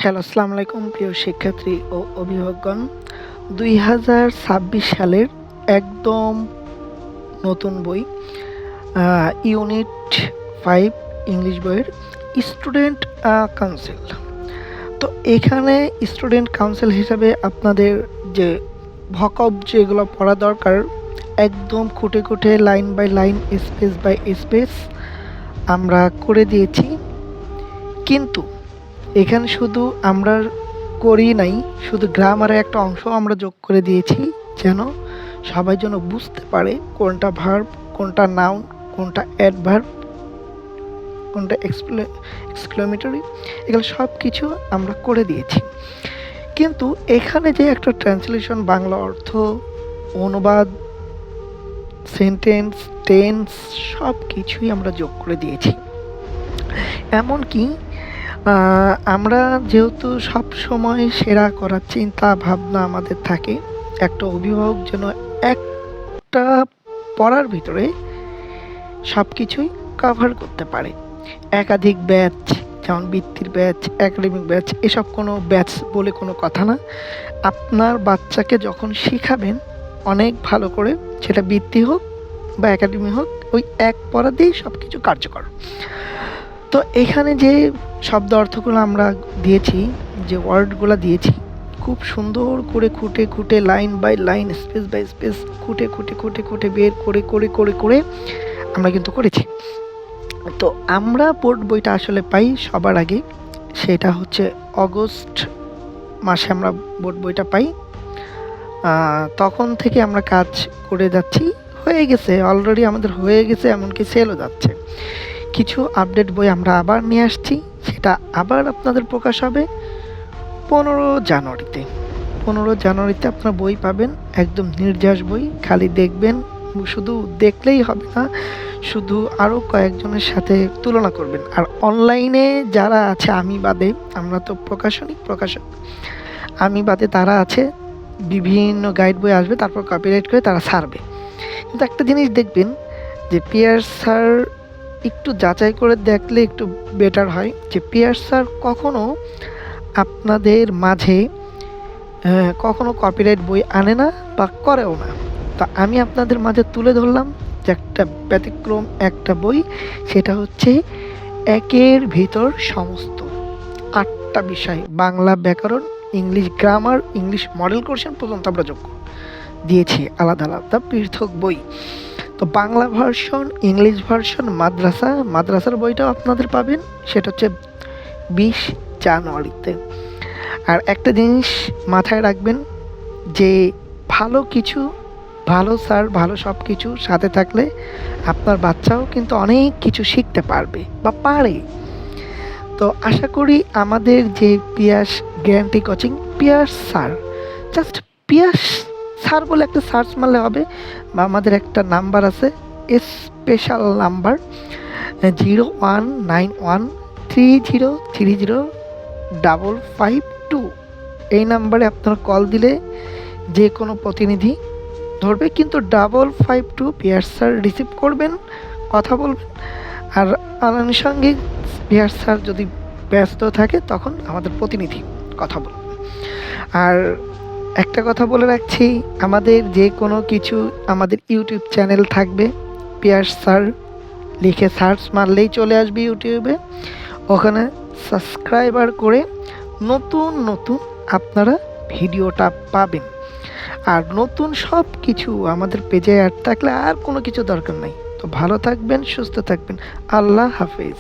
Hello, আসসালামু আলাইকুম প্রিয় শিক্ষার্থী ও অভিভাবকগণ। 2026 সালের একদম নতুন বই ইউনিট 5 ইংলিশ বইয়ের স্টুডেন্ট কাউন্সিল। তো এখানে স্টুডেন্ট কাউন্সিল হিসাবে আপনাদের যে ভকব যেগুলো পড়া দরকার একদম খুঁটে খুঁটে line by line space by space আমরা করে দিয়েছি। কিন্তু এখানে শুধু আমরা করি নাই, শুধু গ্রামারের একটা অংশ আমরা যোগ করে দিয়েছি যেন সবাই যেন বুঝতে পারে কোনটা ভার্ব, কোনটা নাউন, কোনটা অ্যাডভার্ব, কোনটা এক্সক্লেমেটরি, এগুলো সব কিছু আমরা করে দিয়েছি। কিন্তু এখানে যে একটা ট্রান্সলেশন, বাংলা অর্থ, অনুবাদ, সেন্টেন্স, টেন্স সব কিছুই আমরা যোগ করে দিয়েছি। এমনকি আমরা যেহেতু সব সময় সেরা করার চিন্তা ভাবনা আমাদের থাকে, একটা অভিভাবক যেন একটা পড়ার ভিতরে সব কিছুই কভার করতে পারে। একাধিক ব্যাচ, যেমন বৃত্তির ব্যাচ, একাডেমিক ব্যাচ, এসব কোনো ব্যাচ বলে কোনো কথা না। আপনার বাচ্চাকে যখন শেখাবেন অনেক ভালো করে, সেটা বৃত্তি হোক বা একাডেমি হোক, ওই এক পড়া দিয়েই সব কিছু কার্যকর। তো এখানে যে শব্দ অর্থগুলো আমরা দিয়েছি, যে ওয়ার্ডগুলো দিয়েছি, খুব সুন্দর করে খুঁটে খুঁটে line by line space by space খুঁটে খুঁটে খুঁটে খুঁটে বের করে করে করে করে আমরা কিন্তু করেছি। তো আমরা বোর্ড বইটা আসলে পাই সবার আগে, সেটা হচ্ছে অগস্ট মাসে আমরা বোর্ড বইটা পাই। তখন থেকে আমরা কাজ করে যাচ্ছি, হয়ে গেছে অলরেডি, আমাদের হয়ে গেছে, এমনকি সেলও যাচ্ছে। কিছু আপডেট বই আমরা আবার নিয়ে আসছি, সেটা আবার আপনাদের প্রকাশ হবে 15 জানুয়ারিতে। 15 জানুয়ারিতে আপনারা বই পাবেন, একদম নির্যাস বই। খালি দেখবেন, শুধু দেখলেই হবে না, শুধু আরও কয়েকজনের সাথে তুলনা করবেন। আর অনলাইনে যারা আছে, আমি বাদে, আমরা তো প্রকাশক, আমি বাদে তারা আছে, বিভিন্ন গাইড বই আসবে, তারপর কপিরাইট করে তারা ছাড়বে। কিন্তু একটা জিনিস দেখবেন যে পিয়ার্স স্যার একটু যাচাই করে দেখলে একটু বেটার হয়, যে পিয়ার্স স্যার কখনো আপনাদের মাঝে কখনো কপিরাইট বই আনে না বা করেও না। তা আমি আপনাদের মাঝে তুলে ধরলাম যে একটা ব্যতিক্রম একটা বই, সেটা হচ্ছে একের ভিতর সমস্ত 8টা বিষয়, বাংলা ব্যাকরণ, English grammar, English model question পর্যন্ত আমরা যোগ দিয়েছি, আলাদা আলাদা পৃথক বই। তো বাংলা ভার্সন, ইংলিশ ভার্সন, মাদ্রাসার বইটাও আপনাদের পাবেন, সেটা হচ্ছে 20 জানুয়ারিতে। আর একটা জিনিস মাথায় রাখবেন, যে ভালো কিছু, ভালো স্যার, ভালো সব কিছু সাথে থাকলে আপনার বাচ্চাও কিন্তু অনেক কিছু শিখতে পারবে বা পারে। তো আশা করি আমাদের যে পিয়াস গ্যারান্টি কোচিং, পিয়াস স্যার, জাস্ট পিয়াস স্যার বলে একটা সার্চ মারলে হবে, বা আমাদের একটা নাম্বার আছে, স্পেশাল নাম্বার 019130305552। এই নাম্বারে আপনারা কল দিলে যে কোনো প্রতিনিধি ধরবে, কিন্তু 552 পিয়াস স্যার রিসিভ করবেন, কথা বলবেন। আর আনুষঙ্গিক পিয়াস স্যার যদি ব্যস্ত থাকে তখন আমাদের প্রতিনিধি কথা বলবে। আর একটা কথা বলে রাখছি, আমাদের যে কোনো কিছু আমাদের ইউটিউব চ্যানেল থাকবে, পিয়াস স্যার লিখে সার্চ মারলেই চলে আসবে ইউটিউবে, ওখানে সাবস্ক্রাইবার করে নতুন নতুন আপনারা ভিডিওটা পাবেন। আর নতুন সব কিছু আমাদের পেজে অ্যাড থাকলে আর কোনো কিছু দরকার নাই। তো ভালো থাকবেন, সুস্থ থাকবেন, আল্লাহ হাফেজ।